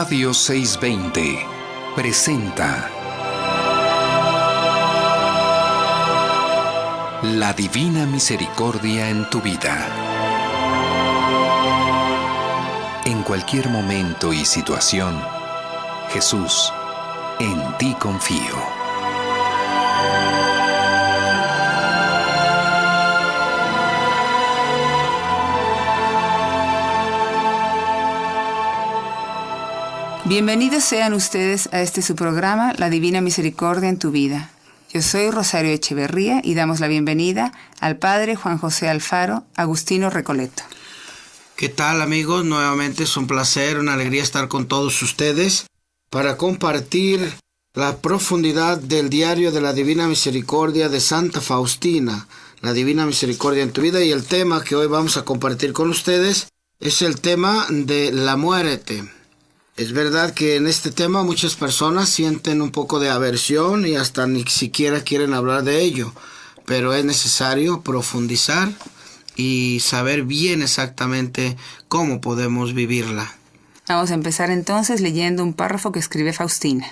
Radio 620 presenta La Divina Misericordia en tu vida. En cualquier momento y situación, Jesús, en ti confío. Bienvenidos sean ustedes a su programa, La Divina Misericordia en tu vida. Yo soy Rosario Echeverría y damos la bienvenida al Padre Juan José Alfaro, Agustino Recoleto. ¿Qué tal, amigos? Nuevamente es un placer, una alegría estar con todos ustedes para compartir la profundidad del diario de la Divina Misericordia de Santa Faustina, La Divina Misericordia en tu vida, y el tema que hoy vamos a compartir con ustedes es el tema de la muerte. Es verdad que en este tema muchas personas sienten un poco de aversión y hasta ni siquiera quieren hablar de ello, pero es necesario profundizar y saber bien exactamente cómo podemos vivirla. Vamos a empezar entonces leyendo un párrafo que escribe Faustina.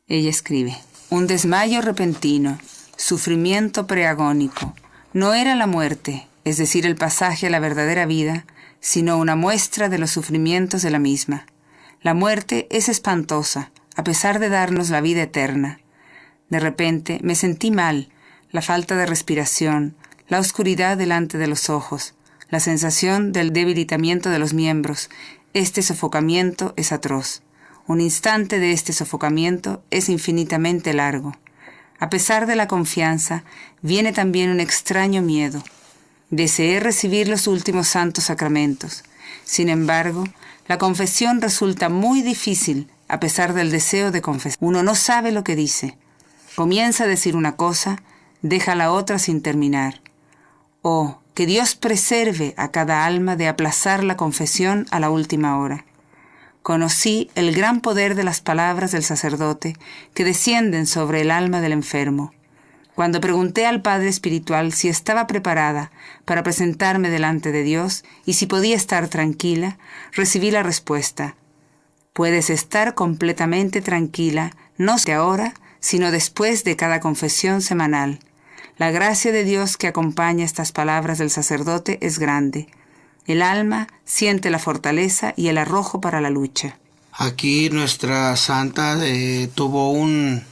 Ella escribe: un desmayo repentino, sufrimiento preagónico, no era la muerte, es decir, el pasaje a la verdadera vida, sino una muestra de los sufrimientos de la misma. La muerte es espantosa, a pesar de darnos la vida eterna. De repente me sentí mal, la falta de respiración, la oscuridad delante de los ojos, la sensación del debilitamiento de los miembros. Este sofocamiento es atroz. Un instante de este sofocamiento es infinitamente largo. A pesar de la confianza, viene también un extraño miedo. Deseé recibir los últimos santos sacramentos. Sin embargo, la confesión resulta muy difícil a pesar del deseo de confesar. Uno no sabe lo que dice. Comienza a decir una cosa, deja la otra sin terminar. Oh, que Dios preserve a cada alma de aplazar la confesión a la última hora. Conocí el gran poder de las palabras del sacerdote que descienden sobre el alma del enfermo. Cuando pregunté al Padre Espiritual si estaba preparada para presentarme delante de Dios y si podía estar tranquila, recibí la respuesta: puedes estar completamente tranquila, no ahora, sino después de cada confesión semanal. La gracia de Dios que acompaña estas palabras del sacerdote es grande. El alma siente la fortaleza y el arrojo para la lucha. Aquí nuestra santa tuvo un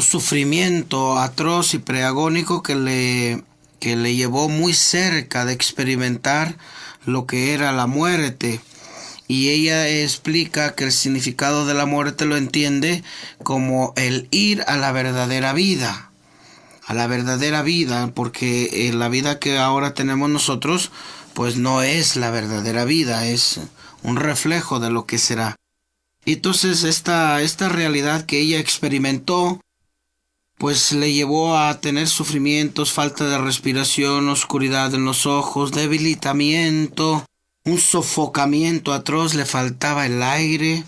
sufrimiento atroz y preagónico que le llevó muy cerca de experimentar lo que era la muerte. Y ella explica que el significado de la muerte lo entiende como el ir a la verdadera vida. A la verdadera vida, porque la vida que ahora tenemos nosotros, pues no es la verdadera vida, es un reflejo de lo que será. Entonces esta realidad que ella experimentó, pues le llevó a tener sufrimientos, falta de respiración, oscuridad en los ojos, debilitamiento, un sofocamiento atroz, le faltaba el aire,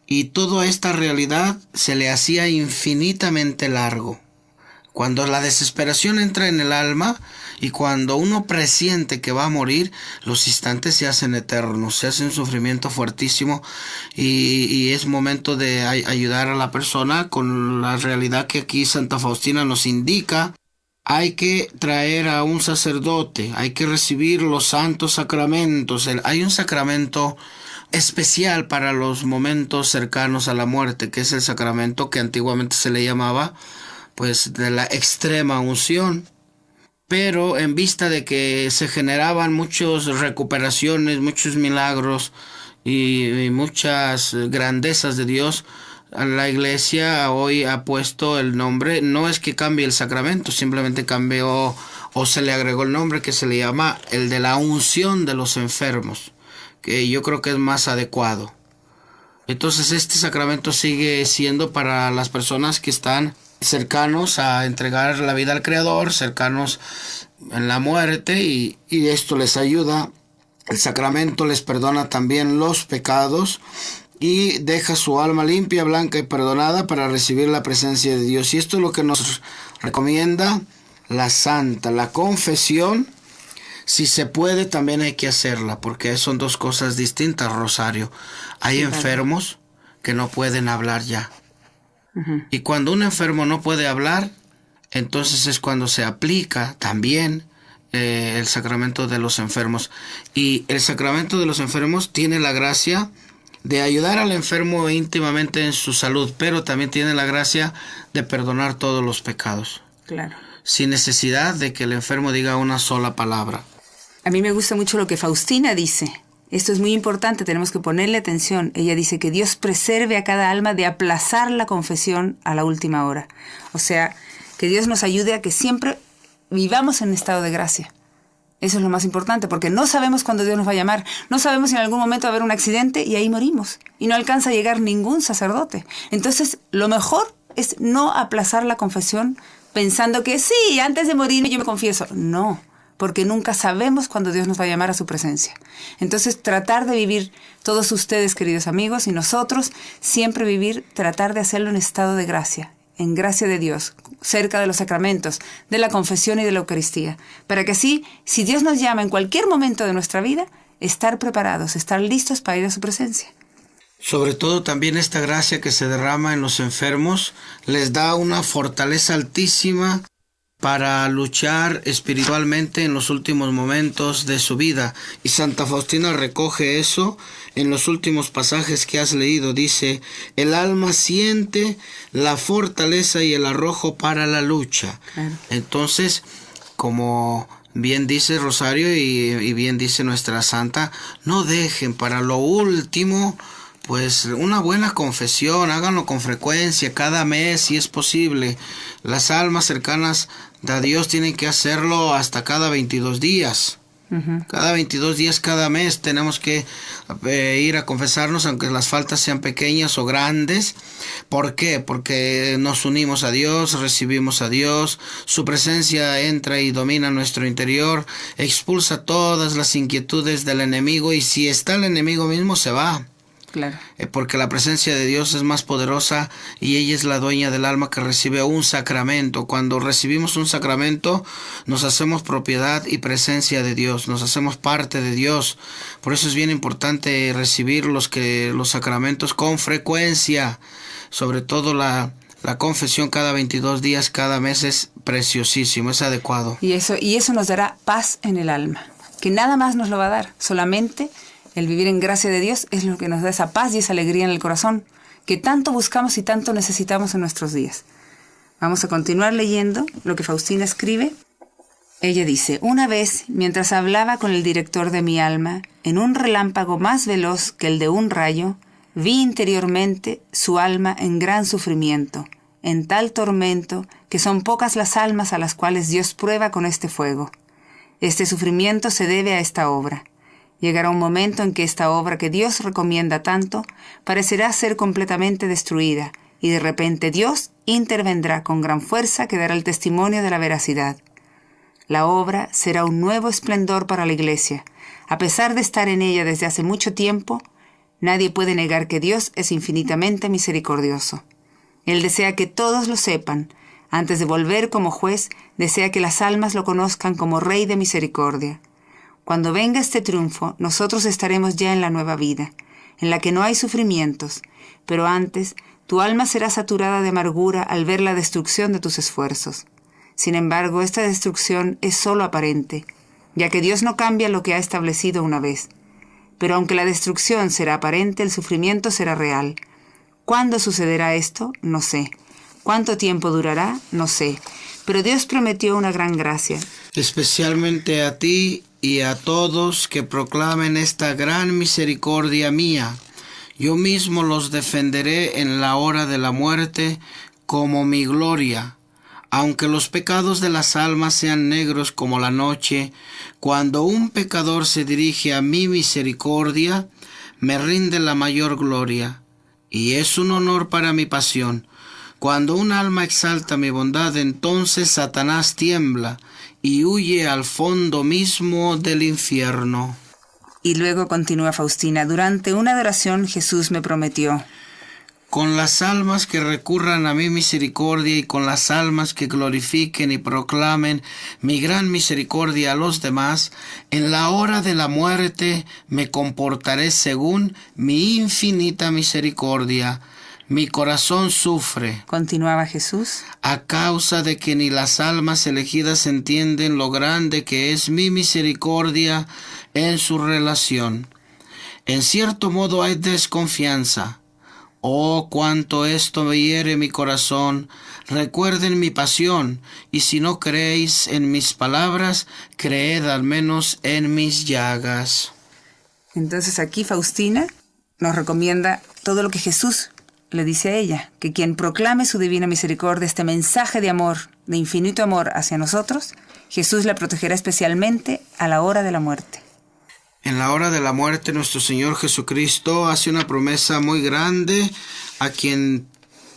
y toda esta realidad se le hacía infinitamente largo. Cuando la desesperación entra en el alma y cuando uno presiente que va a morir, los instantes se hacen eternos, se hace un sufrimiento fuertísimo y es momento de ayudar a la persona con la realidad que aquí Santa Faustina nos indica. Hay que traer a un sacerdote, hay que recibir los santos sacramentos. Hay un sacramento especial para los momentos cercanos a la muerte, que es el sacramento que antiguamente se le llamaba pues de la extrema unción, pero en vista de que se generaban muchas recuperaciones, muchos milagros y muchas grandezas de Dios, la Iglesia hoy ha puesto el nombre, no es que cambie el sacramento, simplemente cambió o se le agregó el nombre que se le llama el de la unción de los enfermos, que yo creo que es más adecuado. Entonces este sacramento sigue siendo para las personas que están cercanos a entregar la vida al Creador, cercanos en la muerte, y esto les ayuda. El sacramento les perdona también los pecados y deja su alma limpia, blanca y perdonada para recibir la presencia de Dios. Y esto es lo que nos recomienda la santa, la confesión Si se puede, también hay que hacerla, porque son dos cosas distintas, Rosario. Hay Sí, enfermos que no pueden hablar ya. Y cuando un enfermo no puede hablar, entonces es cuando se aplica también el sacramento de los enfermos. Y el sacramento de los enfermos tiene la gracia de ayudar al enfermo íntimamente en su salud, pero también tiene la gracia de perdonar todos los pecados. Claro. Sin necesidad de que el enfermo diga una sola palabra. A mí me gusta mucho lo que Faustina dice. Esto es muy importante, tenemos que ponerle atención. Ella dice que Dios preserve a cada alma de aplazar la confesión a la última hora. O sea, que Dios nos ayude a que siempre vivamos en estado de gracia. Eso es lo más importante, porque no sabemos cuándo Dios nos va a llamar. No sabemos si en algún momento va a haber un accidente y ahí morimos. Y no alcanza a llegar ningún sacerdote. Entonces, lo mejor es no aplazar la confesión pensando que sí, antes de morir yo me confieso. No, porque nunca sabemos cuándo Dios nos va a llamar a su presencia. Entonces, tratar de vivir, todos ustedes, queridos amigos, y nosotros, siempre vivir, tratar de hacerlo en estado de gracia, en gracia de Dios, cerca de los sacramentos, de la confesión y de la Eucaristía, para que así, si Dios nos llama en cualquier momento de nuestra vida, estar preparados, estar listos para ir a su presencia. Sobre todo también esta gracia que se derrama en los enfermos les da una fortaleza altísima para luchar espiritualmente en los últimos momentos de su vida. Y Santa Faustina recoge eso en los últimos pasajes que has leído. Dice, el alma siente la fortaleza y el arrojo para la lucha. Entonces, como bien dice Rosario y bien dice nuestra Santa, no dejen para lo último pues una buena confesión, háganlo con frecuencia, cada mes si es posible. Las almas cercanas a Dios tienen que hacerlo hasta cada 22 días. Cada 22 días, cada mes tenemos que ir a confesarnos, aunque las faltas sean pequeñas o grandes. ¿Por qué? Porque nos unimos a Dios, recibimos a Dios, su presencia entra y domina nuestro interior, expulsa todas las inquietudes del enemigo, y si está el enemigo mismo se va. Claro. Porque la presencia de Dios es más poderosa y ella es la dueña del alma que recibe un sacramento. Cuando recibimos un sacramento nos hacemos propiedad y presencia de Dios, nos hacemos parte de Dios. Por eso es bien importante recibir los sacramentos con frecuencia, sobre todo la confesión cada 22 días, cada mes es preciosísimo, es adecuado. Y eso nos dará paz en el alma, que nada más nos lo va a dar, solamente el vivir en gracia de Dios es lo que nos da esa paz y esa alegría en el corazón que tanto buscamos y tanto necesitamos en nuestros días. Vamos a continuar leyendo lo que Faustina escribe. Ella dice, una vez, mientras hablaba con el director de mi alma, en un relámpago más veloz que el de un rayo, vi interiormente su alma en gran sufrimiento, en tal tormento que son pocas las almas a las cuales Dios prueba con este fuego. Este sufrimiento se debe a esta obra. Llegará un momento en que esta obra que Dios recomienda tanto parecerá ser completamente destruida, y de repente Dios intervendrá con gran fuerza que dará el testimonio de la veracidad. La obra será un nuevo esplendor para la Iglesia. A pesar de estar en ella desde hace mucho tiempo, nadie puede negar que Dios es infinitamente misericordioso. Él desea que todos lo sepan. Antes de volver como juez, desea que las almas lo conozcan como Rey de misericordia. Cuando venga este triunfo, nosotros estaremos ya en la nueva vida, en la que no hay sufrimientos, pero antes tu alma será saturada de amargura al ver la destrucción de tus esfuerzos. Sin embargo, esta destrucción es solo aparente, ya que Dios no cambia lo que ha establecido una vez. Pero aunque la destrucción será aparente, el sufrimiento será real. ¿Cuándo sucederá esto? No sé. ¿Cuánto tiempo durará? No sé. Pero Dios prometió una gran gracia. Especialmente a ti y a todos que proclamen esta gran misericordia mía. Yo mismo los defenderé en la hora de la muerte como mi gloria. Aunque los pecados de las almas sean negros como la noche, cuando un pecador se dirige a mi misericordia, me rinde la mayor gloria, y es un honor para mi pasión. Cuando un alma exalta mi bondad, entonces Satanás tiembla y huye al fondo mismo del infierno. Y luego continúa Faustina, durante una adoración Jesús me prometió, Con las almas que recurran a mi misericordia y con las almas que glorifiquen y proclamen mi gran misericordia a los demás, en la hora de la muerte me comportaré según mi infinita misericordia. Mi corazón sufre, continuaba Jesús, a causa de que ni las almas elegidas entienden lo grande que es mi misericordia en su relación. En cierto modo hay desconfianza. Oh, cuánto esto me hiere mi corazón. Recuerden mi pasión, y si no creéis en mis palabras, creed al menos en mis llagas. Entonces aquí Faustina nos recomienda todo lo que Jesús le dice a ella, que quien proclame su divina misericordia, este mensaje de amor, de infinito amor hacia nosotros, Jesús la protegerá especialmente a la hora de la muerte. En la hora de la muerte, nuestro Señor Jesucristo hace una promesa muy grande a quien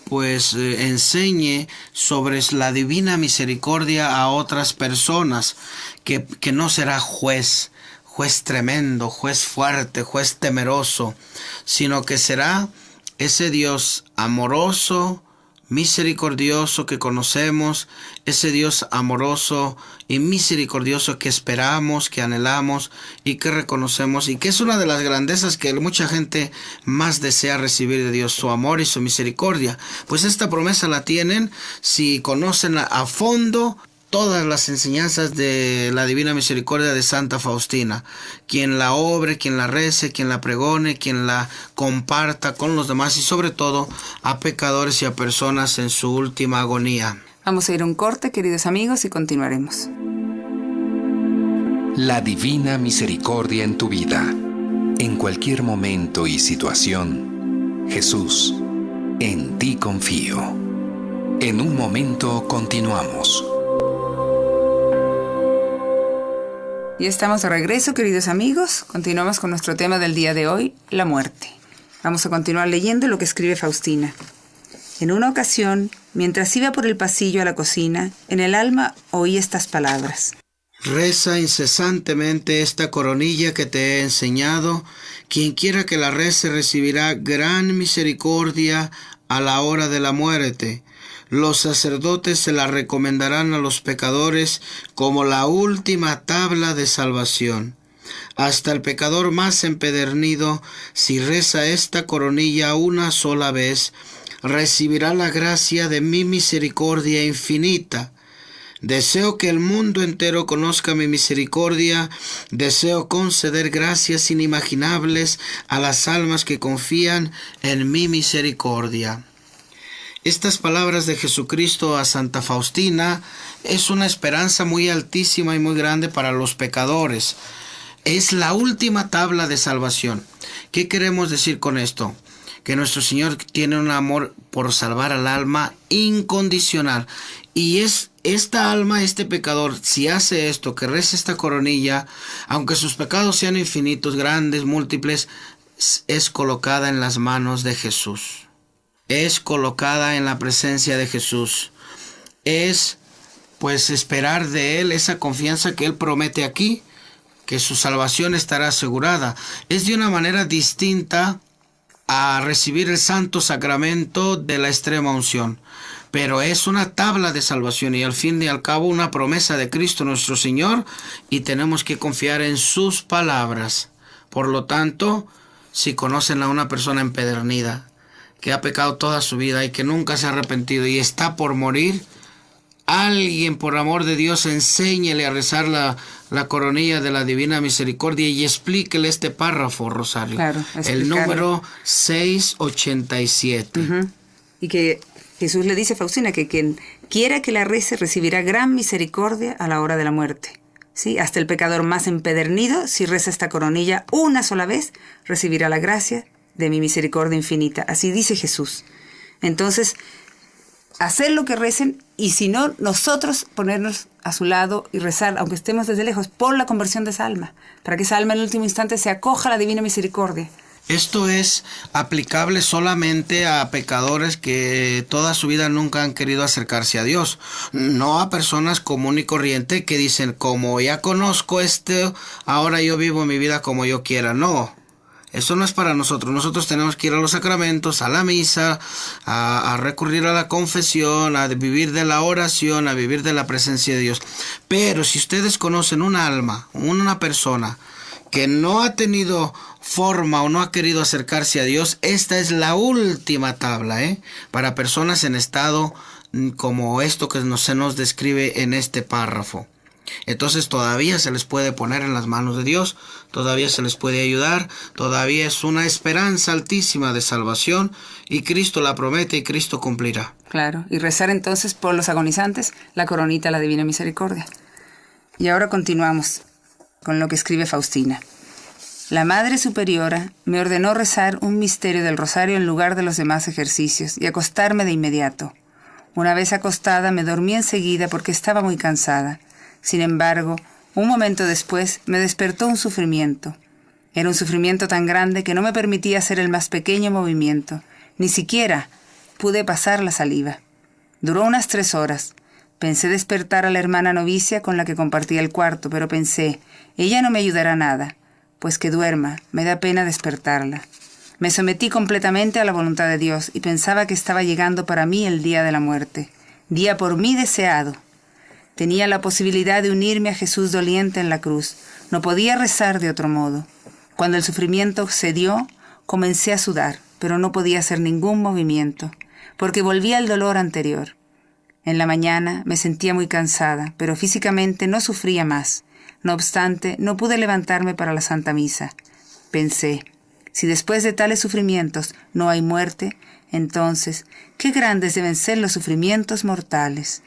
enseñe sobre la divina misericordia a otras personas, que no será juez tremendo, juez fuerte, juez temeroso, sino que será ese Dios amoroso, misericordioso que conocemos, ese Dios amoroso y misericordioso que esperamos, que anhelamos y que reconocemos, y que es una de las grandezas que mucha gente más desea recibir de Dios, su amor y su misericordia. Pues esta promesa la tienen si conocen a fondo todas las enseñanzas de la Divina Misericordia de Santa Faustina. Quien la obre, quien la rece, quien la pregone, quien la comparta con los demás y sobre todo a pecadores y a personas en su última agonía. Vamos a ir a un corte, queridos amigos, y continuaremos. La Divina Misericordia en tu vida. En cualquier momento y situación, Jesús, en ti confío. En un momento continuamos. Ya estamos de regreso, queridos amigos. Continuamos con nuestro tema del día de hoy, la muerte. Vamos a continuar leyendo lo que escribe Faustina. En una ocasión, mientras iba por el pasillo a la cocina, en el alma oí estas palabras. Reza incesantemente esta coronilla que te he enseñado. Quien quiera que la rece recibirá gran misericordia a la hora de la muerte. Los sacerdotes se la recomendarán a los pecadores como la última tabla de salvación. Hasta el pecador más empedernido, si reza esta coronilla una sola vez, recibirá la gracia de mi misericordia infinita. Deseo que el mundo entero conozca mi misericordia. Deseo conceder gracias inimaginables a las almas que confían en mi misericordia. Estas palabras de Jesucristo a Santa Faustina es una esperanza muy altísima y muy grande para los pecadores. Es la última tabla de salvación. ¿Qué queremos decir con esto? Que nuestro Señor tiene un amor por salvar al alma incondicional. Y es esta alma, este pecador, si hace esto, que reza esta coronilla, aunque sus pecados sean infinitos, grandes, múltiples, es colocada en las manos de Jesús. Es colocada en la presencia de Jesús. Es esperar de Él esa confianza que Él promete aquí, que su salvación estará asegurada. Es de una manera distinta a recibir el santo sacramento de la extrema unción. Pero es una tabla de salvación y al fin y al cabo una promesa de Cristo nuestro Señor, y tenemos que confiar en sus palabras. Por lo tanto, si conocen a una persona empedernida, que ha pecado toda su vida y que nunca se ha arrepentido y está por morir, alguien por amor de Dios enséñele a rezar la coronilla de la Divina Misericordia y explíquele este párrafo, Rosario. Claro, el número 687. Y que Jesús le dice a Faustina que quien quiera que la rece recibirá gran misericordia a la hora de la muerte. ¿Sí? Hasta el pecador más empedernido, si reza esta coronilla una sola vez, recibirá la gracia de mi misericordia infinita. Así dice Jesús. Entonces, hacer lo que recen, y si no, nosotros ponernos a su lado y rezar, aunque estemos desde lejos, por la conversión de esa alma, para que esa alma en el último instante se acoja a la divina misericordia. Esto es aplicable solamente a pecadores que toda su vida nunca han querido acercarse a Dios, no a personas común y corriente que dicen, como ya conozco esto, ahora yo vivo mi vida como yo quiera. No. Eso no es para nosotros. Nosotros tenemos que ir a los sacramentos, a la misa, a recurrir a la confesión, a vivir de la oración, a vivir de la presencia de Dios. Pero si ustedes conocen un alma, una persona que no ha tenido forma o no ha querido acercarse a Dios, esta es la última tabla, para personas en estado como esto que se nos describe en este párrafo. Entonces todavía se les puede poner en las manos de Dios, todavía se les puede ayudar, todavía es una esperanza altísima de salvación y Cristo la promete y Cristo cumplirá. Claro, y rezar entonces por los agonizantes la coronita a la Divina Misericordia. Y ahora continuamos con lo que escribe Faustina. La Madre Superiora me ordenó rezar un misterio del rosario en lugar de los demás ejercicios y acostarme de inmediato. Una vez acostada me dormí enseguida porque estaba muy cansada. Sin embargo, un momento después me despertó un sufrimiento. Era un sufrimiento tan grande que no me permitía hacer el más pequeño movimiento. Ni siquiera pude pasar la saliva. Duró unas 3 horas. Pensé despertar a la hermana novicia con la que compartía el cuarto, pero pensé, ella no me ayudará nada, pues que duerma, me da pena despertarla. Me sometí completamente a la voluntad de Dios y pensaba que estaba llegando para mí el día de la muerte, día por mí deseado. Tenía la posibilidad de unirme a Jesús doliente en la cruz. No podía rezar de otro modo. Cuando el sufrimiento cedió, comencé a sudar, pero no podía hacer ningún movimiento, porque volvía el dolor anterior. En la mañana me sentía muy cansada, pero físicamente no sufría más. No obstante, no pude levantarme para la Santa Misa. Pensé, si después de tales sufrimientos no hay muerte, entonces, qué grandes deben ser los sufrimientos mortales.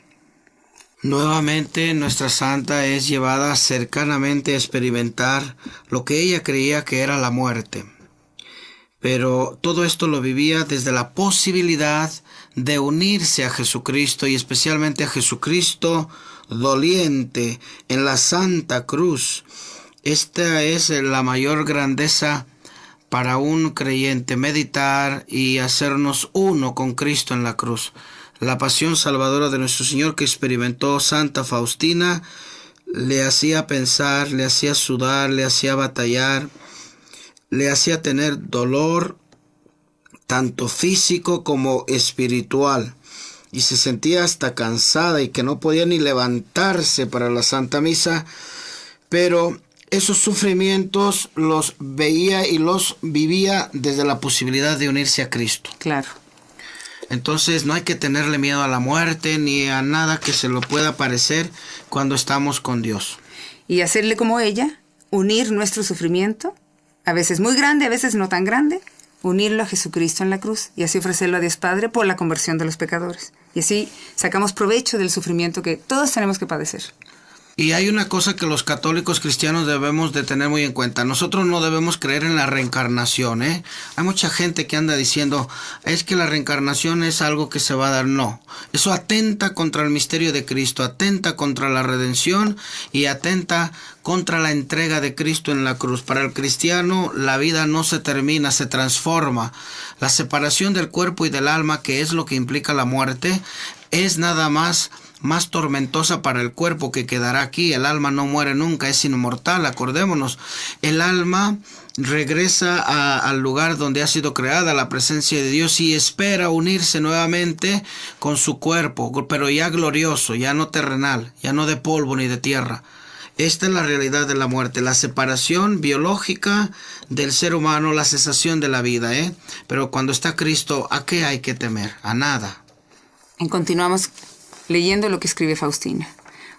Nuevamente nuestra santa es llevada cercanamente a experimentar lo que ella creía que era la muerte. Pero todo esto lo vivía desde la posibilidad de unirse a Jesucristo y especialmente a Jesucristo doliente en la Santa Cruz. Esta es la mayor grandeza para un creyente, meditar y hacernos uno con Cristo en la cruz. La pasión salvadora de nuestro Señor que experimentó Santa Faustina le hacía pensar, le hacía sudar, le hacía batallar, le hacía tener dolor tanto físico como espiritual. Y se sentía hasta cansada y que no podía ni levantarse para la Santa Misa, pero esos sufrimientos los veía y los vivía desde la posibilidad de unirse a Cristo. Claro. Entonces no hay que tenerle miedo a la muerte ni a nada que se lo pueda parecer cuando estamos con Dios. Y hacerle como ella, unir nuestro sufrimiento, a veces muy grande, a veces no tan grande, unirlo a Jesucristo en la cruz y así ofrecerlo a Dios Padre por la conversión de los pecadores. Y así sacamos provecho del sufrimiento que todos tenemos que padecer. Y hay una cosa que los católicos cristianos debemos de tener muy en cuenta. Nosotros no debemos creer en la reencarnación, Hay mucha gente que anda diciendo, es que la reencarnación es algo que se va a dar. No, eso atenta contra el misterio de Cristo, atenta contra la redención y atenta contra la entrega de Cristo en la cruz. Para el cristiano la vida no se termina, se transforma. La separación del cuerpo y del alma, que es lo que implica la muerte, es nada más tormentosa para el cuerpo que quedará aquí. El alma no muere nunca, es inmortal. Acordémonos, el alma regresa al lugar donde ha sido creada, a la presencia de Dios, y espera unirse nuevamente con su cuerpo, pero ya glorioso, ya no terrenal, ya no de polvo ni de tierra. Esta es la realidad de la muerte, la separación biológica del ser humano, la cesación de la vida, Pero cuando está Cristo, ¿a qué hay que temer? A nada. Y continuamos leyendo lo que escribe Faustina.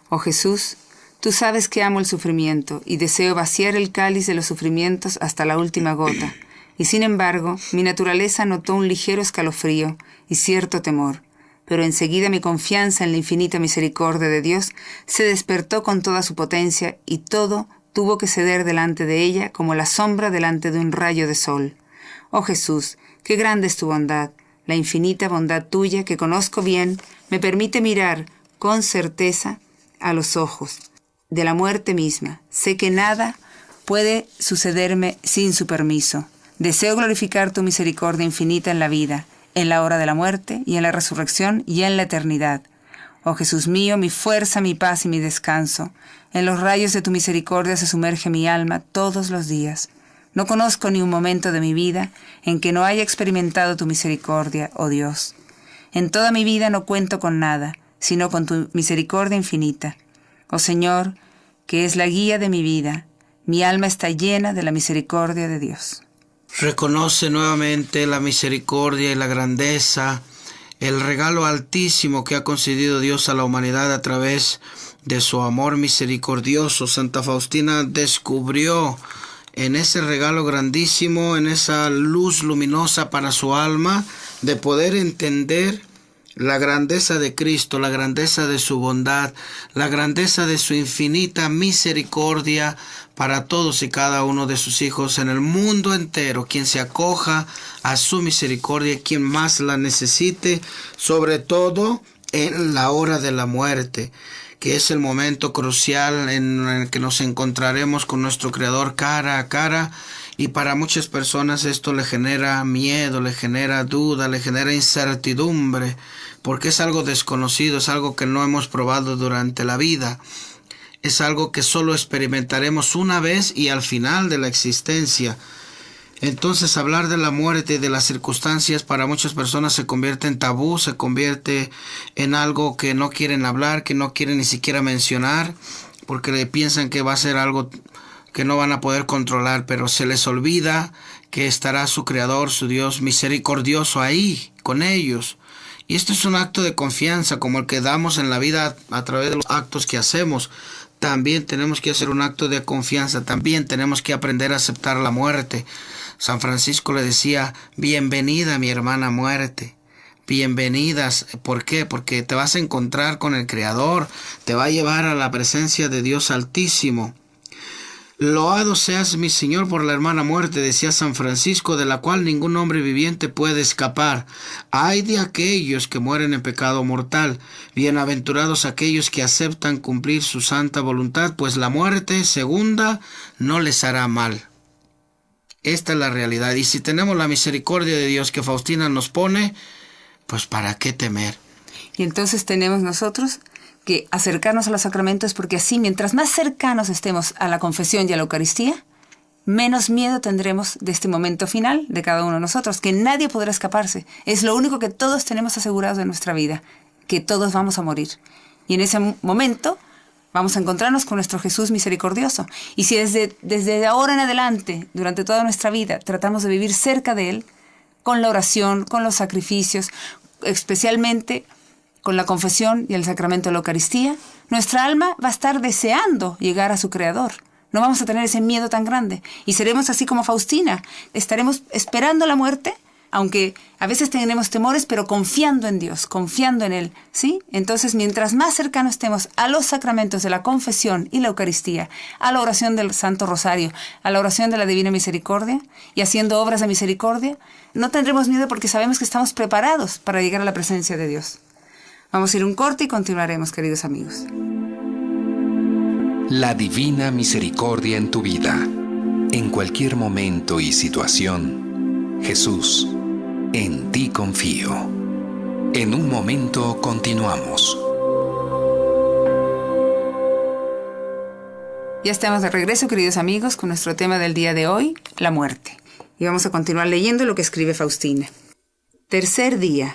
Oh Jesús, tú sabes que amo el sufrimiento y deseo vaciar el cáliz de los sufrimientos hasta la última gota. Y sin embargo, mi naturaleza notó un ligero escalofrío y cierto temor. Pero enseguida mi confianza en la infinita misericordia de Dios se despertó con toda su potencia y todo tuvo que ceder delante de ella como la sombra delante de un rayo de sol. Oh Jesús, qué grande es tu bondad. La infinita bondad tuya, que conozco bien, me permite mirar con certeza a los ojos de la muerte misma. Sé que nada puede sucederme sin su permiso. Deseo glorificar tu misericordia infinita en la vida, en la hora de la muerte y en la resurrección y en la eternidad. Oh Jesús mío, mi fuerza, mi paz y mi descanso. En los rayos de tu misericordia se sumerge mi alma todos los días. No conozco ni un momento de mi vida en que no haya experimentado tu misericordia, oh Dios. En toda mi vida no cuento con nada, sino con tu misericordia infinita. Oh Señor, que es la guía de mi vida, mi alma está llena de la misericordia de Dios. Reconoce nuevamente la misericordia y la grandeza, el regalo altísimo que ha concedido Dios a la humanidad a través de su amor misericordioso. Santa Faustina descubrió en ese regalo grandísimo, en esa luz luminosa para su alma, de poder entender la grandeza de Cristo, la grandeza de su bondad, la grandeza de su infinita misericordia para todos y cada uno de sus hijos en el mundo entero, quien se acoja a su misericordia, quien más la necesite, sobre todo en la hora de la muerte, que es el momento crucial en el que nos encontraremos con nuestro Creador cara a cara. Y para muchas personas esto le genera miedo, le genera duda, le genera incertidumbre, porque es algo desconocido, es algo que no hemos probado durante la vida. Es algo que solo experimentaremos una vez y al final de la existencia. Entonces hablar de la muerte y de las circunstancias para muchas personas se convierte en tabú, se convierte en algo que no quieren hablar, que no quieren ni siquiera mencionar, porque le piensan que va a ser algo que no van a poder controlar, pero se les olvida que estará su Creador, su Dios misericordioso ahí con ellos. Y esto es un acto de confianza como el que damos en la vida a través de los actos que hacemos. También tenemos que hacer un acto de confianza, también tenemos que aprender a aceptar la muerte. San Francisco le decía, bienvenida mi hermana muerte, bienvenidas. ¿Por qué? Porque te vas a encontrar con el Creador, te va a llevar a la presencia de Dios Altísimo. Loado seas mi Señor por la hermana muerte, decía San Francisco, de la cual ningún hombre viviente puede escapar. Ay de aquellos que mueren en pecado mortal, bienaventurados aquellos que aceptan cumplir su santa voluntad, pues la muerte segunda no les hará mal. Esta es la realidad, y si tenemos la misericordia de Dios que Faustina nos pone, pues ¿para qué temer? Y entonces tenemos nosotros que acercarnos a los sacramentos, porque así, mientras más cercanos estemos a la confesión y a la Eucaristía, menos miedo tendremos de este momento final de cada uno de nosotros, que nadie podrá escaparse. Es lo único que todos tenemos asegurado en nuestra vida, que todos vamos a morir. Y en ese momento vamos a encontrarnos con nuestro Jesús misericordioso. Y si desde ahora en adelante, durante toda nuestra vida, tratamos de vivir cerca de Él, con la oración, con los sacrificios, especialmente con la confesión y el sacramento de la Eucaristía, nuestra alma va a estar deseando llegar a su Creador. No vamos a tener ese miedo tan grande. Y seremos así como Faustina. Estaremos esperando la muerte, aunque a veces tenemos temores, pero confiando en Dios, confiando en Él, ¿sí? Entonces, mientras más cercanos estemos a los sacramentos de la confesión y la Eucaristía, a la oración del Santo Rosario, a la oración de la Divina Misericordia y haciendo obras de misericordia, no tendremos miedo porque sabemos que estamos preparados para llegar a la presencia de Dios. Vamos a ir un corte y continuaremos, queridos amigos. La divina misericordia en tu vida, en cualquier momento y situación. Jesús, en ti confío. En un momento continuamos. Ya estamos de regreso, queridos amigos, con nuestro tema del día de hoy, la muerte. Y vamos a continuar leyendo lo que escribe Faustina. Tercer día.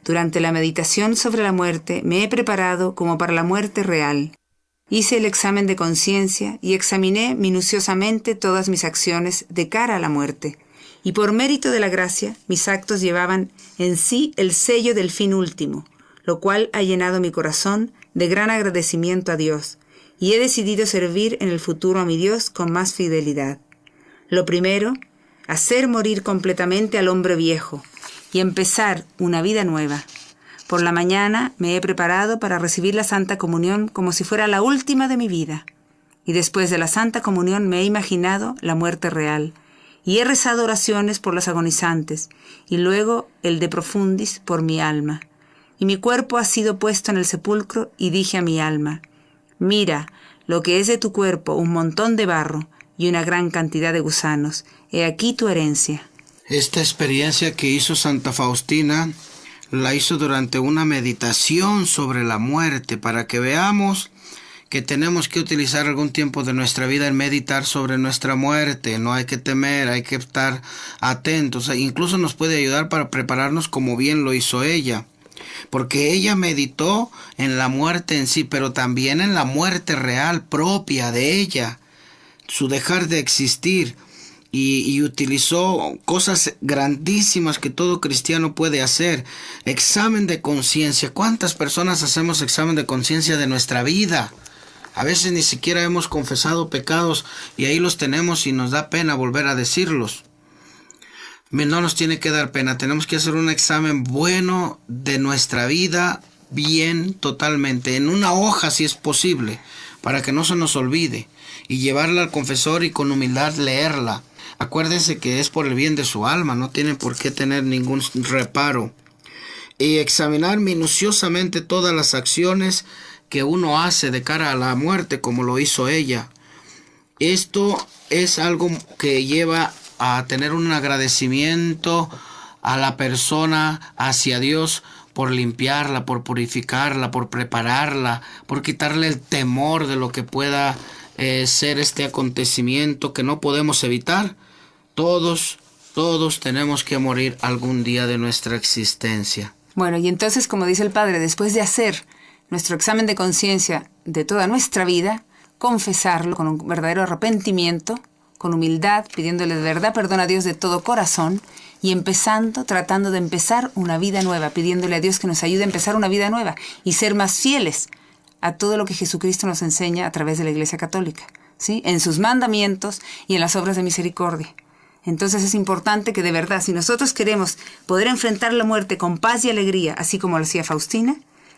Durante la meditación sobre la muerte me he preparado como para la muerte real. Hice el examen de conciencia y examiné minuciosamente todas mis acciones de cara a la muerte. Y por mérito de la gracia, mis actos llevaban en sí el sello del fin último, lo cual ha llenado mi corazón de gran agradecimiento a Dios, y he decidido servir en el futuro a mi Dios con más fidelidad. Lo primero, hacer morir completamente al hombre viejo, y empezar una vida nueva. Por la mañana me he preparado para recibir la Santa Comunión como si fuera la última de mi vida. Y después de la Santa Comunión me he imaginado la muerte real. Y he rezado oraciones por los agonizantes, y luego el de profundis por mi alma. Y mi cuerpo ha sido puesto en el sepulcro, y dije a mi alma, mira, lo que es de tu cuerpo, un montón de barro y una gran cantidad de gusanos. He aquí tu herencia. Esta experiencia que hizo Santa Faustina la hizo durante una meditación sobre la muerte, para que veamos que tenemos que utilizar algún tiempo de nuestra vida en meditar sobre nuestra muerte. No hay que temer, hay que estar atentos. Incluso nos puede ayudar para prepararnos como bien lo hizo ella. Porque ella meditó en la muerte en sí, pero también en la muerte real propia de ella, su dejar de existir. Y utilizó cosas grandísimas que todo cristiano puede hacer. Examen de conciencia. ¿Cuántas personas hacemos examen de conciencia de nuestra vida? A veces ni siquiera hemos confesado pecados y ahí los tenemos y nos da pena volver a decirlos. No nos tiene que dar pena. Tenemos que hacer un examen bueno de nuestra vida, bien, totalmente, en una hoja si es posible, para que no se nos olvide, y llevarla al confesor y con humildad leerla. Acuérdense que es por el bien de su alma, no tienen por qué tener ningún reparo. Y examinar minuciosamente todas las acciones que uno hace de cara a la muerte, como lo hizo ella. Esto es algo que lleva a tener un agradecimiento a la persona hacia Dios por limpiarla, por purificarla, por prepararla, por quitarle el temor de lo que pueda ser este acontecimiento que no podemos evitar. Todos tenemos que morir algún día de nuestra existencia. Bueno, y entonces, como dice el Padre, después de hacer nuestro examen de conciencia de toda nuestra vida, confesarlo con un verdadero arrepentimiento, con humildad, pidiéndole de verdad perdón a Dios de todo corazón y tratando de empezar una vida nueva, pidiéndole a Dios que nos ayude a empezar una vida nueva y ser más fieles a todo lo que Jesucristo nos enseña a través de la Iglesia Católica, ¿sí? En sus mandamientos y en las obras de misericordia. Entonces es importante que de verdad, si nosotros queremos poder enfrentar la muerte con paz y alegría, así como lo hacía Faustina,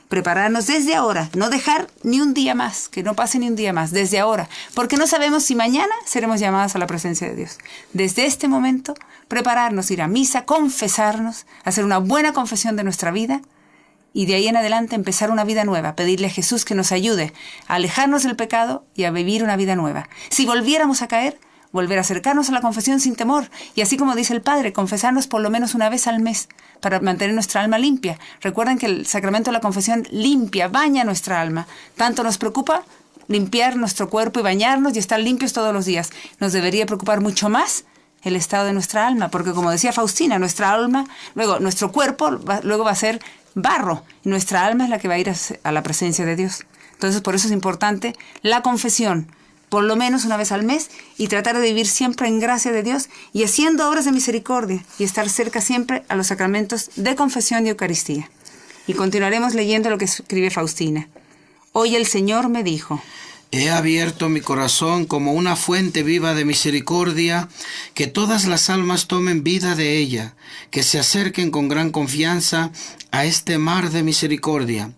prepararnos desde ahora, no dejar ni un día más, que no pase ni un día más, desde ahora, porque no sabemos si mañana seremos llamados a la presencia de Dios. Desde este momento, prepararnos, ir a misa, confesarnos, hacer una buena confesión de nuestra vida y de ahí en adelante empezar una vida nueva, pedirle a Jesús que nos ayude a alejarnos del pecado y a vivir una vida nueva. Si volviéramos a caer, volver a acercarnos a la confesión sin temor y así como dice el Padre, confesarnos por lo menos una vez al mes para mantener nuestra alma limpia. Recuerden que el sacramento de la confesión limpia, baña nuestra alma. Tanto nos preocupa limpiar nuestro cuerpo y bañarnos y estar limpios todos los días. Nos debería preocupar mucho más el estado de nuestra alma, porque como decía Faustina, nuestra alma, luego nuestro cuerpo luego va a ser barro y nuestra alma es la que va a ir a la presencia de Dios. Entonces por eso es importante la confesión, por lo menos una vez al mes, y tratar de vivir siempre en gracia de Dios y haciendo obras de misericordia y estar cerca siempre a los sacramentos de confesión y Eucaristía. Y continuaremos leyendo lo que escribe Faustina. Hoy el Señor me dijo: He abierto mi corazón como una fuente viva de misericordia, que todas las almas tomen vida de ella, que se acerquen con gran confianza a este mar de misericordia.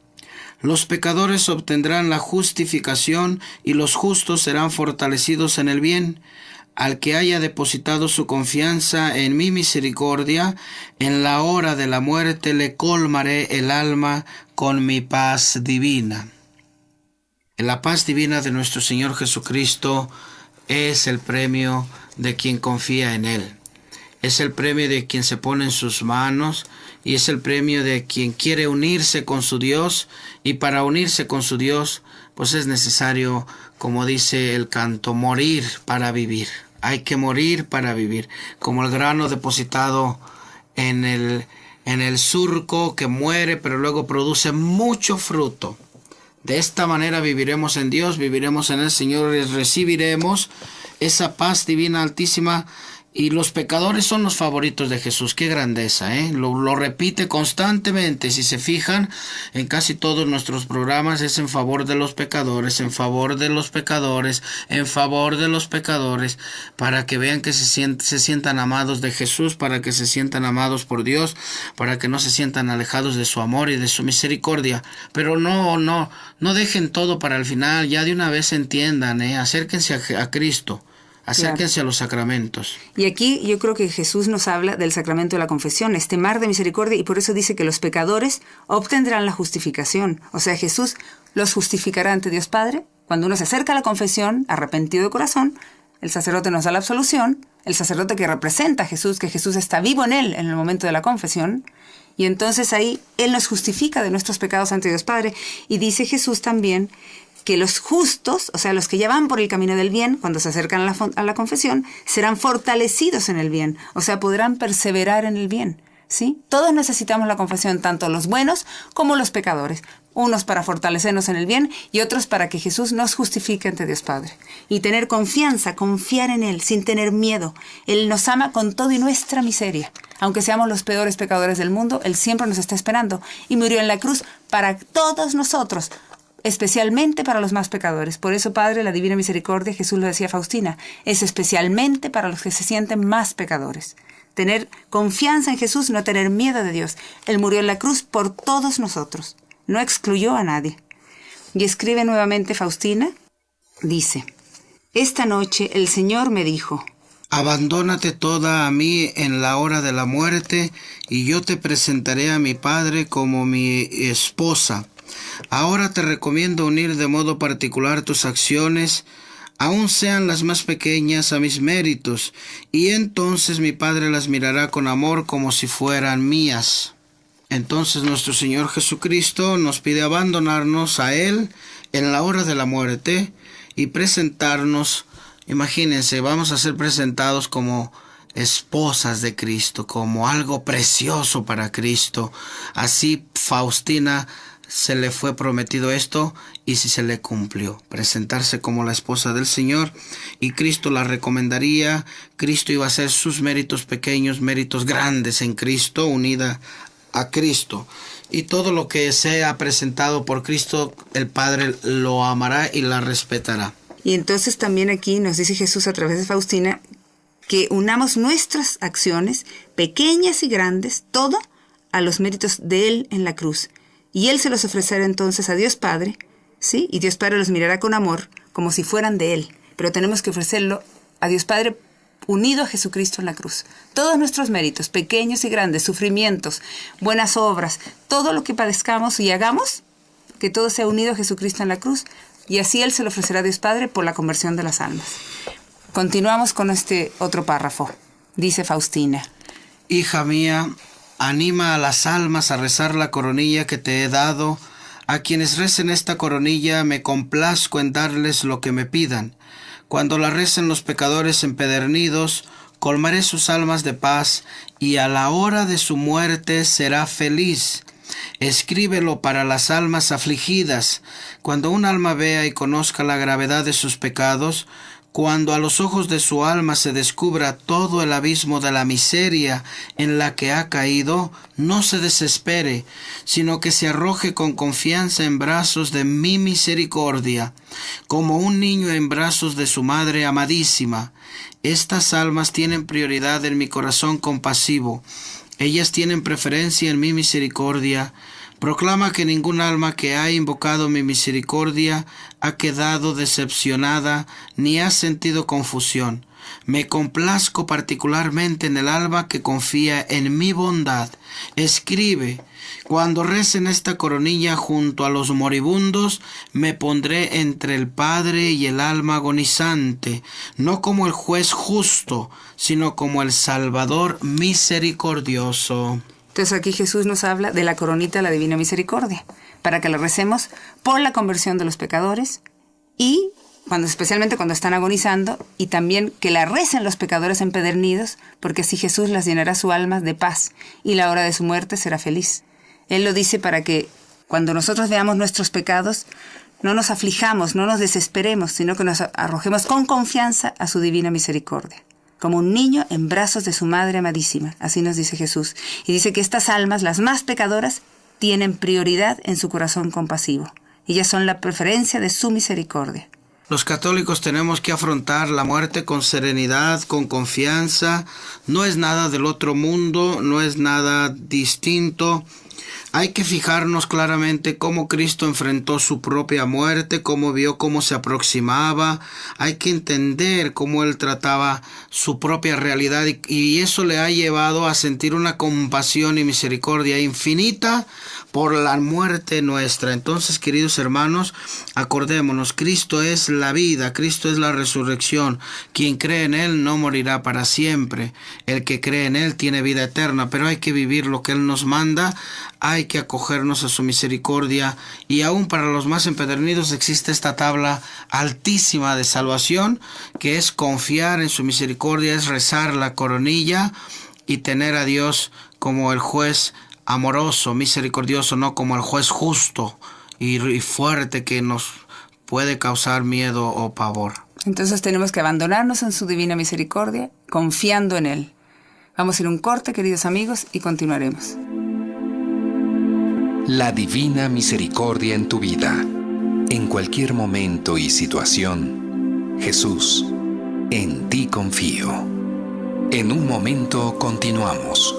Los pecadores obtendrán la justificación y los justos serán fortalecidos en el bien. Al que haya depositado su confianza en mi misericordia, en la hora de la muerte le colmaré el alma con mi paz divina. La paz divina de nuestro Señor Jesucristo es el premio de quien confía en Él. Es el premio de quien se pone en sus manos y es el premio de quien quiere unirse con su Dios. Y para unirse con su Dios, pues es necesario, como dice el canto, morir para vivir. Hay que morir para vivir. Como el grano depositado en el surco que muere, pero luego produce mucho fruto. De esta manera viviremos en Dios, viviremos en el Señor y recibiremos esa paz divina altísima. Y los pecadores son los favoritos de Jesús. ¡Qué grandeza! Lo repite constantemente. Si se fijan, en casi todos nuestros programas es en favor de los pecadores, en favor de los pecadores, en favor de los pecadores, para que vean que se sientan amados de Jesús, para que se sientan amados por Dios, para que no se sientan alejados de su amor y de su misericordia. Pero no dejen todo para el final. Ya de una vez entiendan, acérquense a Cristo. Acérquense a los sacramentos. Y aquí yo creo que Jesús nos habla del sacramento de la confesión, este mar de misericordia, y por eso dice que los pecadores obtendrán la justificación. O sea, Jesús los justificará ante Dios Padre. Cuando uno se acerca a la confesión, arrepentido de corazón, el sacerdote nos da la absolución, el sacerdote que representa a Jesús, que Jesús está vivo en él en el momento de la confesión, y entonces ahí Él nos justifica de nuestros pecados ante Dios Padre. Y dice Jesús también que los justos, o sea, los que ya van por el camino del bien, cuando se acercan a la confesión, serán fortalecidos en el bien, o sea, podrán perseverar en el bien, ¿sí? Todos necesitamos la confesión, tanto los buenos como los pecadores, unos para fortalecernos en el bien y otros para que Jesús nos justifique ante Dios Padre. Y tener confianza, confiar en Él, sin tener miedo. Él nos ama con todo y nuestra miseria. Aunque seamos los peores pecadores del mundo, Él siempre nos está esperando y murió en la cruz para todos nosotros, especialmente para los más pecadores. Por eso, Padre, la Divina Misericordia, Jesús lo decía a Faustina, es especialmente para los que se sienten más pecadores. Tener confianza en Jesús, no tener miedo de Dios. Él murió en la cruz por todos nosotros. No excluyó a nadie. Y escribe nuevamente Faustina, dice: esta noche el Señor me dijo: abandónate toda a mí en la hora de la muerte, y yo te presentaré a mi Padre como mi esposa. Ahora te recomiendo unir de modo particular tus acciones, aun sean las más pequeñas, a mis méritos, y entonces mi Padre las mirará con amor como si fueran mías. Entonces nuestro Señor Jesucristo nos pide abandonarnos a Él en la hora de la muerte y presentarnos. Imagínense, vamos a ser presentados como esposas de Cristo, como algo precioso para Cristo. Así Faustina se le fue prometido esto y si se le cumplió, presentarse como la esposa del Señor, y Cristo la recomendaría. Cristo iba a hacer sus méritos pequeños, méritos grandes en Cristo, unida a Cristo. Y todo lo que sea presentado por Cristo, el Padre lo amará y la respetará. Y entonces también aquí nos dice Jesús a través de Faustina que unamos nuestras acciones, pequeñas y grandes, todo a los méritos de Él en la cruz. Y Él se los ofrecerá entonces a Dios Padre, ¿sí? Y Dios Padre los mirará con amor, como si fueran de Él. Pero tenemos que ofrecerlo a Dios Padre unido a Jesucristo en la cruz. Todos nuestros méritos, pequeños y grandes, sufrimientos, buenas obras, todo lo que padezcamos y hagamos, que todo sea unido a Jesucristo en la cruz, y así Él se lo ofrecerá a Dios Padre por la conversión de las almas. Continuamos con este otro párrafo. Dice Faustina: hija mía, anima a las almas a rezar la coronilla que te he dado. A quienes recen esta coronilla me complazco en darles lo que me pidan. Cuando la recen los pecadores empedernidos, colmaré sus almas de paz, y a la hora de su muerte será feliz. Escríbelo para las almas afligidas. Cuando un alma vea y conozca la gravedad de sus pecados, cuando a los ojos de su alma se descubra todo el abismo de la miseria en la que ha caído, no se desespere, sino que se arroje con confianza en brazos de mi misericordia, como un niño en brazos de su madre amadísima. Estas almas tienen prioridad en mi corazón compasivo. Ellas tienen preferencia en mi misericordia. Proclama que ningún alma que ha invocado mi misericordia ha quedado decepcionada ni ha sentido confusión. Me complazco particularmente en el alma que confía en mi bondad. Escribe: cuando recen esta coronilla junto a los moribundos, me pondré entre el Padre y el alma agonizante, no como el juez justo, sino como el Salvador misericordioso. Entonces aquí Jesús nos habla de la coronita de la Divina Misericordia, para que la recemos por la conversión de los pecadores y especialmente cuando están agonizando, y también que la recen los pecadores empedernidos, porque así Jesús las llenará su alma de paz y la hora de su muerte será feliz. Él lo dice para que cuando nosotros veamos nuestros pecados no nos aflijamos, no nos desesperemos, sino que nos arrojemos con confianza a su divina misericordia, como un niño en brazos de su madre amadísima. Así nos dice Jesús. Y dice que estas almas, las más pecadoras, tienen prioridad en su corazón compasivo. Ellas son la preferencia de su misericordia. Los católicos tenemos que afrontar la muerte con serenidad, con confianza. No es nada del otro mundo, no es nada distinto. Hay que fijarnos claramente cómo Cristo enfrentó su propia muerte, cómo vio cómo se aproximaba. Hay que entender cómo Él trataba su propia realidad y eso le ha llevado a sentir una compasión y misericordia infinita por la muerte nuestra. Entonces, queridos hermanos, acordémonos, Cristo es la vida, Cristo es la resurrección. Quien cree en Él no morirá para siempre. El que cree en Él tiene vida eterna, pero hay que vivir lo que Él nos manda. hay que acogernos a su misericordia, y aún para los más empedernidos existe esta tabla altísima de salvación, que es confiar en su misericordia, es rezar la coronilla y tener a Dios como el juez amoroso, misericordioso, no como el juez justo y fuerte que nos puede causar miedo o pavor. Entonces tenemos que abandonarnos en su divina misericordia, confiando en Él. Vamos a ir a un corte, queridos amigos, y continuaremos. La divina misericordia en tu vida, en cualquier momento y situación. Jesús, en ti confío. En un momento continuamos.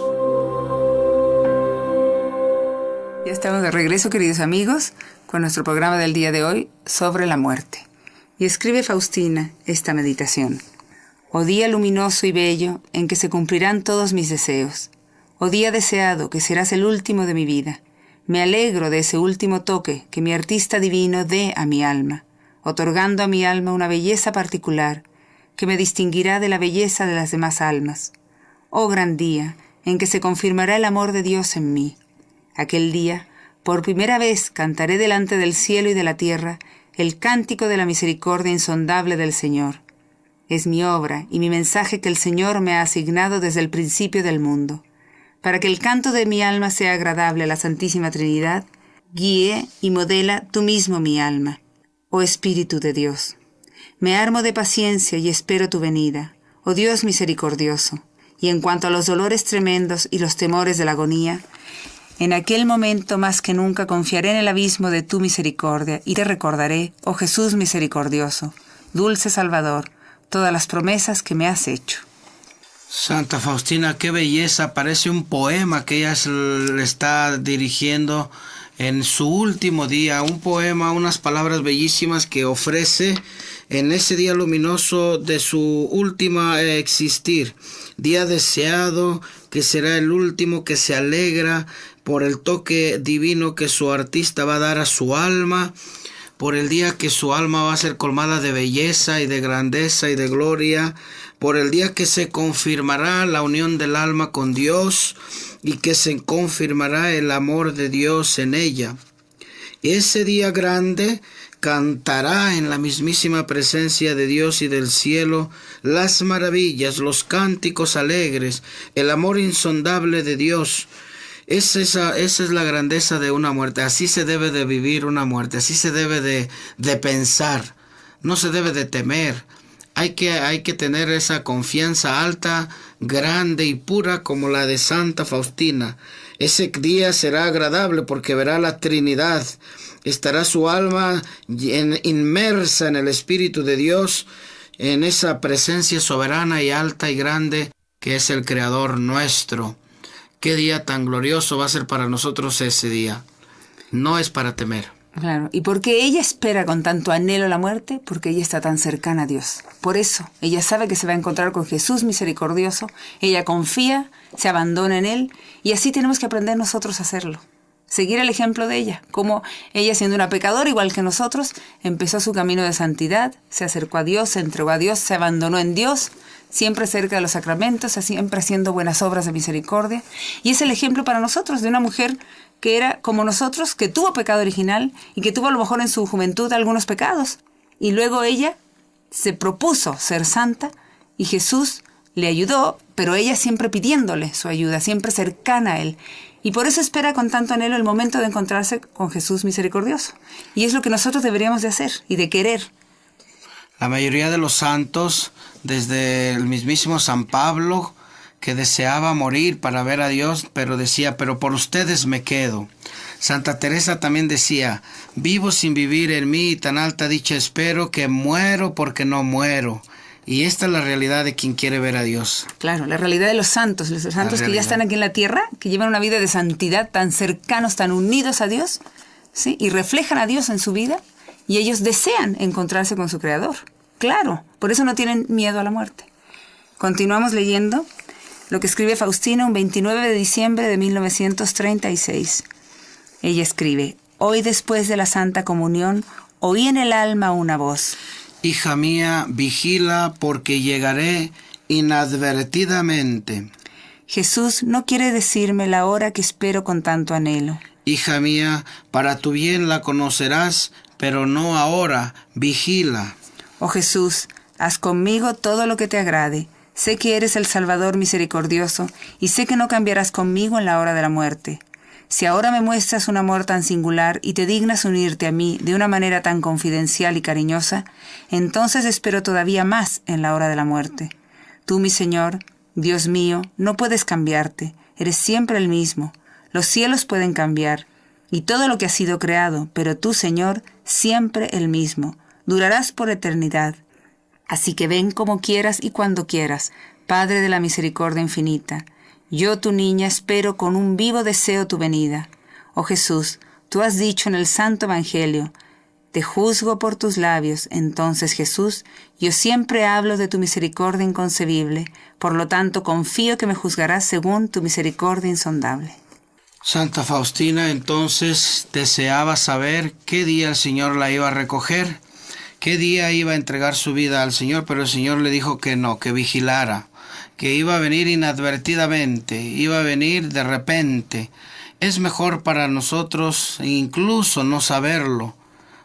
Ya estamos de regreso, queridos amigos, con nuestro programa del día de hoy sobre la muerte. Y escribe Faustina esta meditación. Oh día luminoso y bello en que se cumplirán todos mis deseos. Oh día deseado que serás el último de mi vida. Me alegro de ese último toque que mi artista divino dé a mi alma, otorgando a mi alma una belleza particular que me distinguirá de la belleza de las demás almas. Oh gran día en que se confirmará el amor de Dios en mí. Aquel día, por primera vez, cantaré delante del cielo y de la tierra el cántico de la misericordia insondable del Señor. Es mi obra y mi mensaje que el Señor me ha asignado desde el principio del mundo. Para que el canto de mi alma sea agradable a la Santísima Trinidad, guíe y modela tú mismo mi alma, oh Espíritu de Dios. Me armo de paciencia y espero tu venida, oh Dios misericordioso. Y en cuanto a los dolores tremendos y los temores de la agonía, en aquel momento más que nunca confiaré en el abismo de tu misericordia y te recordaré, oh Jesús misericordioso, dulce Salvador, todas las promesas que me has hecho. Santa Faustina, qué belleza, parece un poema que ella le está dirigiendo en su último día, un poema, unas palabras bellísimas que ofrece en ese día luminoso de su última existir, día deseado que será el último, que se alegra por el toque divino que su artista va a dar a su alma, por el día que su alma va a ser colmada de belleza y de grandeza y de gloria, por el día que se confirmará la unión del alma con Dios y que se confirmará el amor de Dios en ella. Ese día grande cantará en la mismísima presencia de Dios y del cielo las maravillas, los cánticos alegres, el amor insondable de Dios. Esa es la grandeza de una muerte. Así se debe de vivir una muerte, así se debe de pensar, no se debe de temer. Hay que tener esa confianza alta, grande y pura como la de Santa Faustina. Ese día será agradable porque verá la Trinidad. Estará su alma inmersa en el Espíritu de Dios, en esa presencia soberana y alta y grande que es el Creador nuestro. Qué día tan glorioso va a ser para nosotros ese día. No es para temer. Claro, y porque ella espera con tanto anhelo la muerte, porque ella está tan cercana a Dios. Por eso, ella sabe que se va a encontrar con Jesús misericordioso, ella confía, se abandona en Él, y así tenemos que aprender nosotros a hacerlo. Seguir el ejemplo de ella, como ella siendo una pecadora igual que nosotros, empezó su camino de santidad, se acercó a Dios, se entregó a Dios, se abandonó en Dios, siempre cerca de los sacramentos, siempre haciendo buenas obras de misericordia. Y es el ejemplo para nosotros de una mujer que era como nosotros, que tuvo pecado original y que tuvo a lo mejor en su juventud algunos pecados. Y luego ella se propuso ser santa y Jesús le ayudó, pero ella siempre pidiéndole su ayuda, siempre cercana a Él. Y por eso espera con tanto anhelo el momento de encontrarse con Jesús misericordioso. Y es lo que nosotros deberíamos de hacer y de querer. La mayoría de los santos, desde el mismísimo San Pablo, que deseaba morir para ver a Dios, pero decía, pero por ustedes me quedo. Santa Teresa también decía, vivo sin vivir en mí y tan alta dicha espero que muero porque no muero. Y esta es la realidad de quien quiere ver a Dios. Claro, la realidad de los santos que ya están aquí en la tierra, que llevan una vida de santidad, tan cercanos, tan unidos a Dios, ¿sí? Y reflejan a Dios en su vida, y ellos desean encontrarse con su Creador. Claro, por eso no tienen miedo a la muerte. Continuamos leyendo lo que escribe Faustina un 29 de diciembre de 1936. Ella escribe, hoy después de la Santa Comunión, oí en el alma una voz. Hija mía, vigila porque llegaré inadvertidamente. Jesús no quiere decirme la hora que espero con tanto anhelo. Hija mía, para tu bien la conocerás, pero no ahora. Vigila. Oh Jesús, haz conmigo todo lo que te agrade. Sé que eres el Salvador misericordioso y sé que no cambiarás conmigo en la hora de la muerte. Si ahora me muestras un amor tan singular y te dignas unirte a mí de una manera tan confidencial y cariñosa, entonces espero todavía más en la hora de la muerte. Tú, mi Señor, Dios mío, no puedes cambiarte, eres siempre el mismo. Los cielos pueden cambiar y todo lo que ha sido creado, pero tú, Señor, siempre el mismo. Durarás por eternidad. Así que ven como quieras y cuando quieras, Padre de la misericordia infinita. Yo, tu niña, espero con un vivo deseo tu venida. Oh Jesús, tú has dicho en el Santo Evangelio, te juzgo por tus labios. Entonces, Jesús, yo siempre hablo de tu misericordia inconcebible, por lo tanto confío que me juzgarás según tu misericordia insondable. Santa Faustina entonces deseaba saber qué día el Señor la iba a recoger, qué día iba a entregar su vida al Señor, pero el Señor le dijo que no, que vigilara, que iba a venir inadvertidamente, iba a venir de repente. Es mejor para nosotros incluso no saberlo,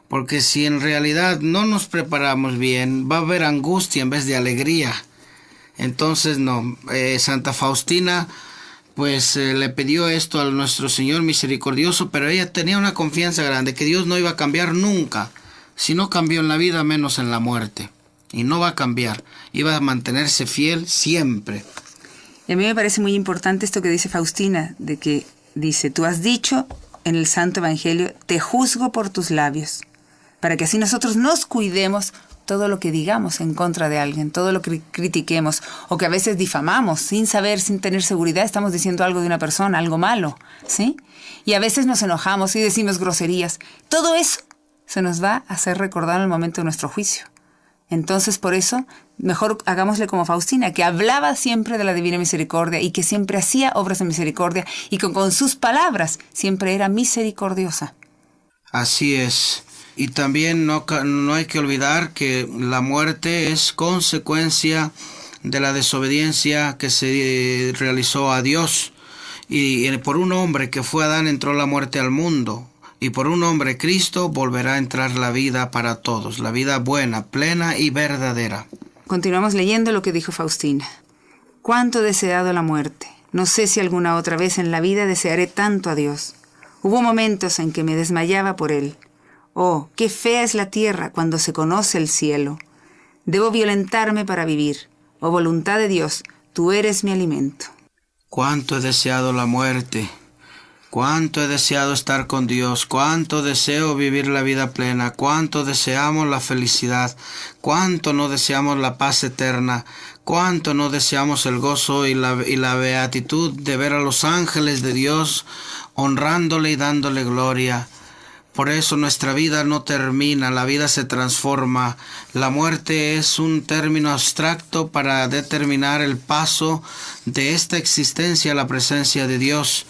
porque si en realidad no nos preparamos bien, va a haber angustia en vez de alegría. Entonces Santa Faustina pues le pidió esto a nuestro Señor misericordioso, pero ella tenía una confianza grande, que Dios no iba a cambiar nunca. Si no cambió en la vida, menos en la muerte. Y no va a cambiar, iba a mantenerse fiel siempre. Y a mí me parece muy importante esto que dice Faustina, de que dice, tú has dicho en el Santo Evangelio, te juzgo por tus labios, para que así nosotros nos cuidemos todo lo que digamos en contra de alguien, todo lo que critiquemos, o que a veces difamamos, sin saber, sin tener seguridad, estamos diciendo algo de una persona, algo malo, ¿sí? Y a veces nos enojamos y decimos groserías. Todo eso se nos va a hacer recordar en el momento de nuestro juicio. Entonces, por eso, mejor hagámosle como Faustina, que hablaba siempre de la Divina Misericordia y que siempre hacía obras de misericordia y que con sus palabras siempre era misericordiosa. Así es. Y también no hay que olvidar que la muerte es consecuencia de la desobediencia que se realizó a Dios. Y por un hombre que fue Adán entró la muerte al mundo. Y por un hombre, Cristo, volverá a entrar la vida para todos, la vida buena, plena y verdadera. Continuamos leyendo lo que dijo Faustina. Cuánto he deseado la muerte. No sé si alguna otra vez en la vida desearé tanto a Dios. Hubo momentos en que me desmayaba por Él. Oh, qué fea es la tierra cuando se conoce el cielo. Debo violentarme para vivir. Oh voluntad de Dios, tú eres mi alimento. Cuánto he deseado la muerte. Cuánto he deseado estar con Dios, cuánto deseo vivir la vida plena, cuánto deseamos la felicidad, cuánto no deseamos la paz eterna, cuánto no deseamos el gozo y la beatitud de ver a los ángeles de Dios honrándole y dándole gloria. Por eso nuestra vida no termina, la vida se transforma. La muerte es un término abstracto para determinar el paso de esta existencia a la presencia de Dios.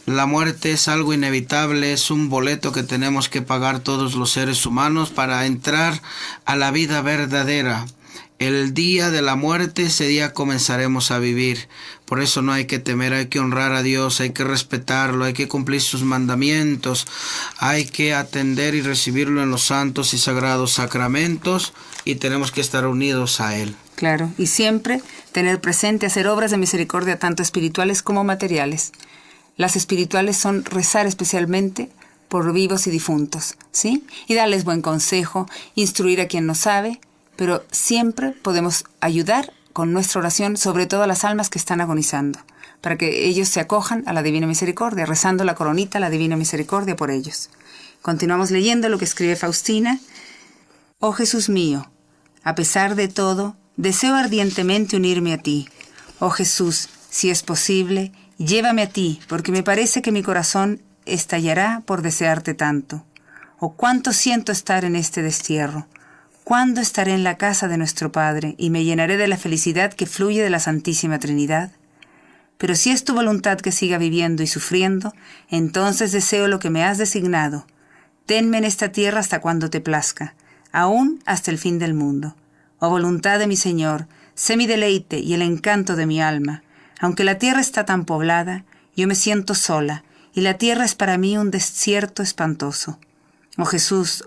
La muerte es algo inevitable, es un boleto que tenemos que pagar todos los seres humanos para entrar a la vida verdadera. El día de la muerte, ese día comenzaremos a vivir. Por eso no hay que temer, hay que honrar a Dios, hay que respetarlo, hay que cumplir sus mandamientos, hay que atender y recibirlo en los santos y sagrados sacramentos y tenemos que estar unidos a Él. Claro, y siempre tener presente hacer obras de misericordia tanto espirituales como materiales. Las espirituales son rezar especialmente por vivos y difuntos, ¿sí? Y darles buen consejo, instruir a quien no sabe, pero siempre podemos ayudar con nuestra oración, sobre todo a las almas que están agonizando, para que ellos se acojan a la Divina Misericordia, rezando la coronita a la Divina Misericordia por ellos. Continuamos leyendo lo que escribe Faustina. Oh Jesús mío, a pesar de todo, deseo ardientemente unirme a ti. Oh Jesús, si es posible, llévame a ti, porque me parece que mi corazón estallará por desearte tanto. Oh, cuánto siento estar en este destierro. ¿Cuándo estaré en la casa de nuestro Padre y me llenaré de la felicidad que fluye de la Santísima Trinidad? Pero si es tu voluntad que siga viviendo y sufriendo, entonces deseo lo que me has designado. Tenme en esta tierra hasta cuando te plazca, aún hasta el fin del mundo. Oh voluntad de mi Señor, sé mi deleite y el encanto de mi alma. Aunque la tierra está tan poblada, yo me siento sola, y la tierra es para mí un desierto espantoso. Oh Jesús,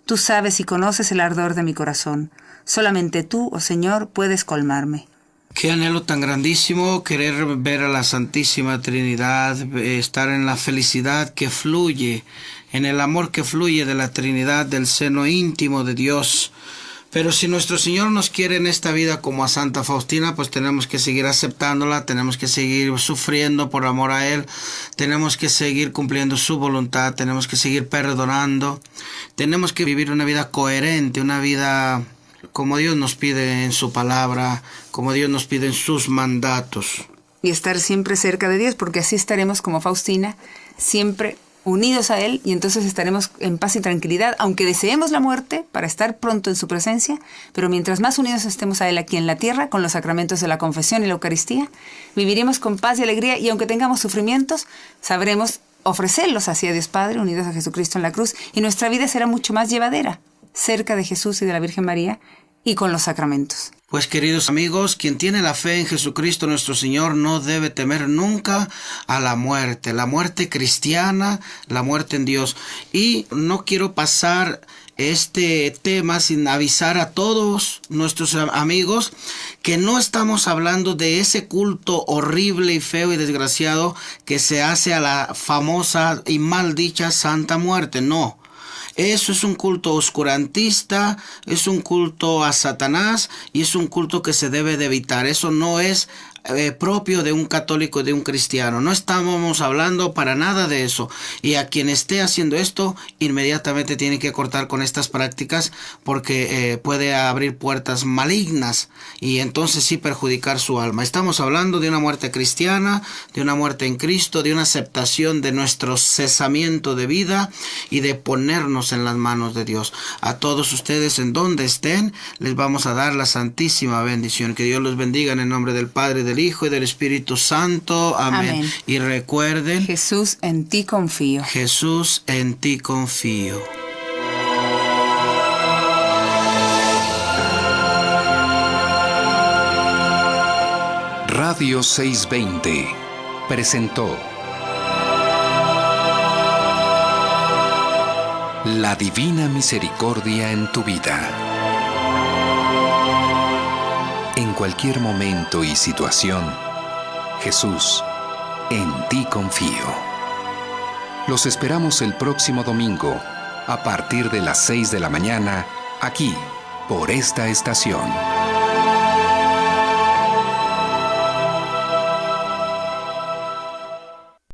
tú sabes y conoces el ardor de mi corazón. Solamente tú, oh Señor, puedes colmarme. Qué anhelo tan grandísimo querer ver a la Santísima Trinidad, estar en la felicidad que fluye, en el amor que fluye de la Trinidad, del seno íntimo de Dios. Pero si nuestro Señor nos quiere en esta vida como a Santa Faustina, pues tenemos que seguir aceptándola, tenemos que seguir sufriendo por amor a Él, tenemos que seguir cumpliendo su voluntad, tenemos que seguir perdonando, tenemos que vivir una vida coherente, una vida como Dios nos pide en su palabra, como Dios nos pide en sus mandatos. Y estar siempre cerca de Dios, porque así estaremos como Faustina, siempre unidos a Él, y entonces estaremos en paz y tranquilidad, aunque deseemos la muerte para estar pronto en su presencia, pero mientras más unidos estemos a Él aquí en la tierra, con los sacramentos de la confesión y la Eucaristía, viviremos con paz y alegría, y aunque tengamos sufrimientos, sabremos ofrecerlos hacia Dios Padre, unidos a Jesucristo en la cruz, y nuestra vida será mucho más llevadera, cerca de Jesús y de la Virgen María, y con los sacramentos. Pues queridos amigos, quien tiene la fe en Jesucristo nuestro Señor no debe temer nunca a la muerte cristiana, la muerte en Dios. Y no quiero pasar este tema sin avisar a todos nuestros amigos que no estamos hablando de ese culto horrible y feo y desgraciado que se hace a la famosa y mal dicha Santa Muerte, no. Eso es un culto oscurantista, es un culto a Satanás y es un culto que se debe de evitar. Eso no es propio de un católico, de un cristiano. No estamos hablando para nada de eso. Y a quien esté haciendo esto, inmediatamente tiene que cortar con estas prácticas porque puede abrir puertas malignas y entonces sí perjudicar su alma. Estamos hablando de una muerte cristiana, de una muerte en Cristo, de una aceptación de nuestro cesamiento de vida y de ponernos en las manos de Dios. A todos ustedes, en donde estén, les vamos a dar la santísima bendición. Que Dios los bendiga en el nombre del Padre, del Hijo y del Espíritu Santo. Amén. Amén. Y recuerden, Jesús, en ti confío. Jesús, en ti confío. Radio 620 presentó La Divina Misericordia en tu vida. En cualquier momento y situación, Jesús, en ti confío. Los esperamos el próximo domingo, a partir de las 6 de la mañana, aquí, por esta estación.